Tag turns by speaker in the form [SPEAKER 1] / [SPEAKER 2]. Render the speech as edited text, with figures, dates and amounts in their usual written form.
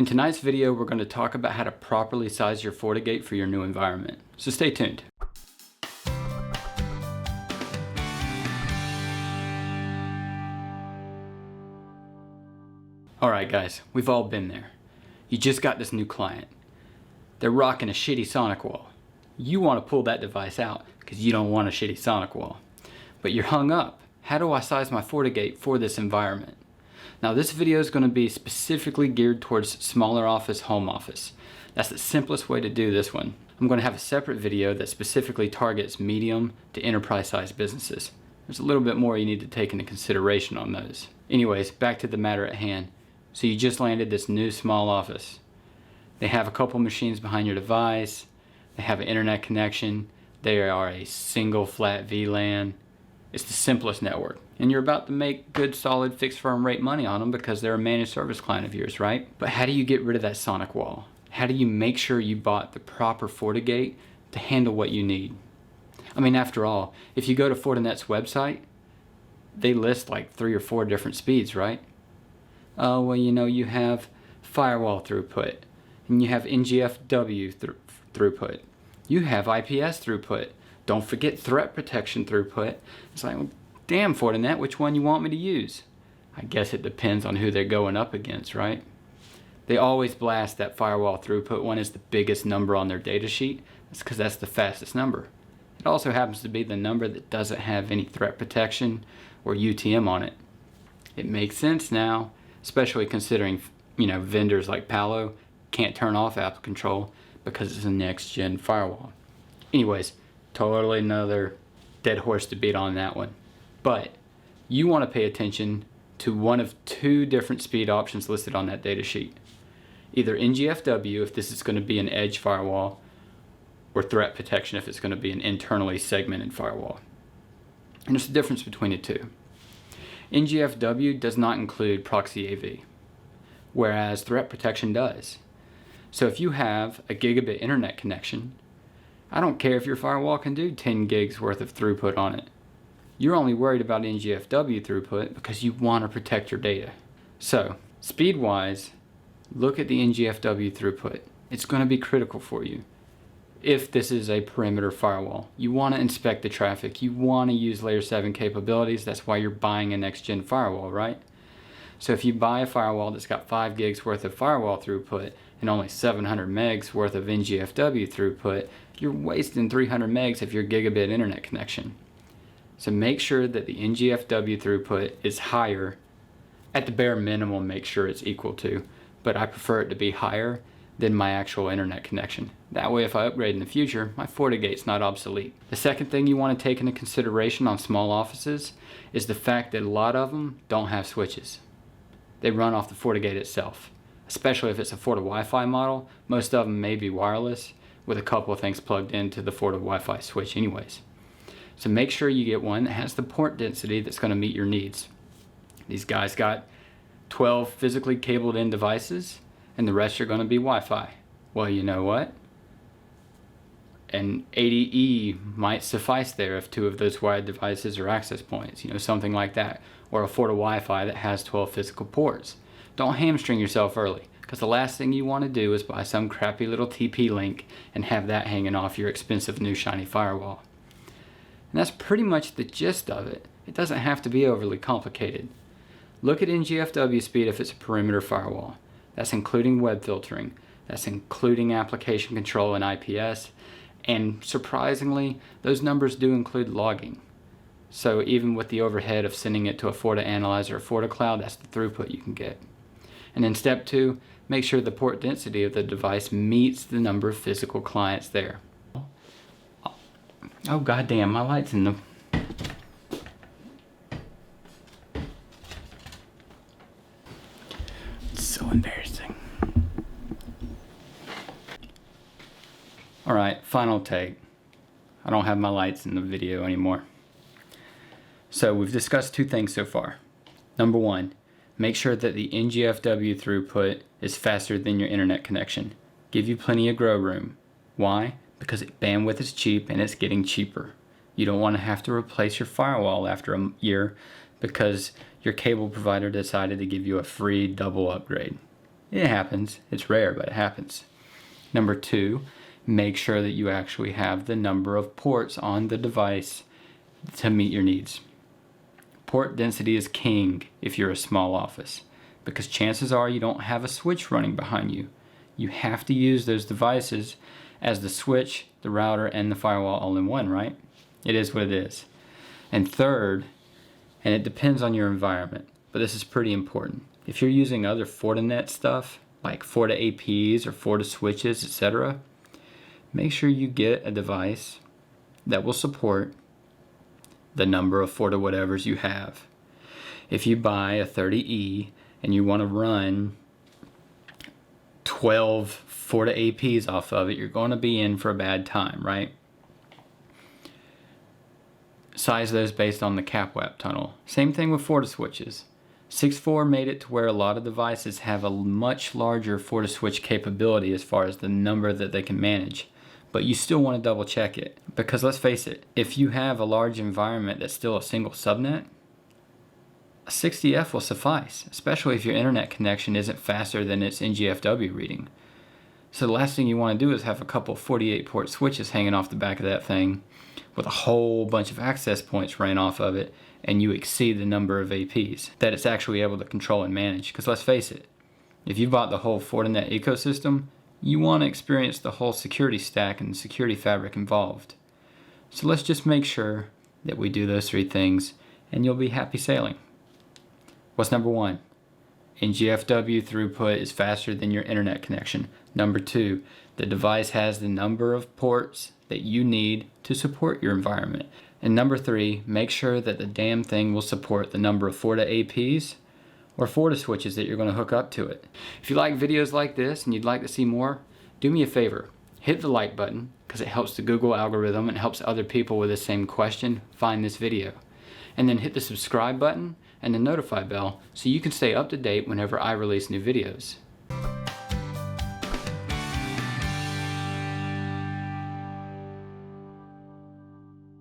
[SPEAKER 1] In tonight's video, we're going to talk about how to properly size your FortiGate for your new environment. So stay tuned. Alright guys, we've all been there. You just got this new client. They're rocking a shitty sonic wall. You want to pull that device out because you don't want a shitty sonic wall. But you're hung up. How do I size my FortiGate for this environment? Now this video is going to be specifically geared towards smaller office, home office. That's the simplest way to do this one. I'm going to have a separate video that specifically targets medium to enterprise sized businesses. There's a little bit more you need to take into consideration on those. Anyways, back to the matter at hand. So you just landed this new small office. They have a couple machines behind your device. They have an internet connection. They are a single flat VLAN. It's the simplest network. And you're about to make good, solid, fixed firm rate money on them because they're a managed service client of yours, right? But how do you get rid of that sonic wall? How do you make sure you bought the proper FortiGate to handle what you need? I mean, after all, if you go to Fortinet's website, they list like 3 or 4 different speeds, right? Oh, well, you know, you have firewall throughput, and you have NSFW throughput. You have IPS throughput. Don't forget threat protection throughput. It's like, well, damn Fortinet, which one you want me to use? I guess it depends on who they're going up against, right? They always blast that firewall throughput one as the biggest number on their data sheet. That's because that's the fastest number. It also happens to be the number that doesn't have any threat protection or UTM on it. It makes sense now, especially considering, you know, vendors like Palo can't turn off app control because it's a next gen firewall. Anyways, totally another dead horse to beat on that one. But you want to pay attention to one of 2 different speed options listed on that data sheet. Either NSFW if this is going to be an edge firewall, or threat protection if it's going to be an internally segmented firewall. And there's a difference between the two. NSFW does not include proxy AV, whereas threat protection does. So if you have a gigabit internet connection, I don't care if your firewall can do 10 gigs worth of throughput on it. You're only worried about NSFW throughput because you want to protect your data. So, speed-wise, look at the NSFW throughput. It's going to be critical for you. If this is a perimeter firewall, you want to inspect the traffic. You want to use layer 7 capabilities. That's why you're buying a next-gen firewall, right? So if you buy a firewall that's got 5 gigs worth of firewall throughput and only 700 megs worth of NSFW throughput, you're wasting 300 megs of your gigabit internet connection. So make sure that the NSFW throughput is higher. At the bare minimum, make sure it's equal to, but I prefer it to be higher than my actual internet connection. That way if I upgrade in the future, my FortiGate's not obsolete. The second thing you want to take into consideration on small offices is the fact that a lot of them don't have switches. They run off the FortiGate itself. Especially if it's a FortiWi-Fi model, most of them may be wireless with a couple of things plugged into the FortiWi-Fi switch anyways. So make sure you get one that has the port density that's going to meet your needs. These guys got 12 physically cabled in devices and the rest are going to be Wi-Fi. Well, you know what? An 80E might suffice there if 2 of those wired devices are access points, you know, something like that. Or a FortiWi-Fi that has 12 physical ports. Don't hamstring yourself early, because the last thing you want to do is buy some crappy little TP-Link and have that hanging off your expensive new shiny firewall. And that's pretty much the gist of it. It doesn't have to be overly complicated. Look at NSFW speed if it's a perimeter firewall. That's including web filtering. That's including application control and IPS. And surprisingly, those numbers do include logging. So even with the overhead of sending it to a FortiAnalyzer or FortiCloud, that's the throughput you can get. And in step 2, make sure the port density of the device meets the number of physical clients there. Oh goddamn, my light's in the... It's so embarrassing. Alright, final take. I don't have my lights in the video anymore. So we've discussed 2 things so far. Number 1, make sure that the NSFW throughput is faster than your internet connection. Give you plenty of grow room. Why? Because bandwidth is cheap and it's getting cheaper. You don't want to have to replace your firewall after a year because your cable provider decided to give you a free double upgrade. It happens. It's rare, but it happens. Number 2, make sure that you actually have the number of ports on the device to meet your needs. Port density is king if you're a small office, because chances are you don't have a switch running behind you. You have to use those devices as the switch, the router, and the firewall all in one, right? It is what it is. And third, and it depends on your environment, but this is pretty important. If you're using other Fortinet stuff, like FortiAPs or FortiSwitches, etc., make sure you get a device that will support the number of FortiWhatevers you have. If you buy a 30E and you want to run 12 FortiAPs off of it, you're going to be in for a bad time, right? Size those based on the CapWAP tunnel. Same thing with FortiSwitches. 6.4 made it to where a lot of devices have a much larger FortiSwitch capability as far as the number that they can manage. But you still want to double check it, because let's face it, if you have a large environment that's still a single subnet, a 60F will suffice, especially if your internet connection isn't faster than its NSFW reading. So the last thing you want to do is have a couple 48 port switches hanging off the back of that thing with a whole bunch of access points running off of it, and you exceed the number of APs that it's actually able to control and manage. Because let's face it, if you bought the whole Fortinet ecosystem, you want to experience the whole security stack and the security fabric involved. So let's just make sure that we do those 3 things, and you'll be happy sailing. What's number 1? NSFW throughput is faster than your internet connection. Number 2, the device has the number of ports that you need to support your environment. And number 3, make sure that the damn thing will support the number of FortiAPs or FortiSwitches that you're going to hook up to it. If you like videos like this and you'd like to see more, do me a favor. Hit the like button, because it helps the Google algorithm and helps other people with the same question find this video. And then hit the subscribe button and the notify bell so you can stay up to date whenever I release new videos.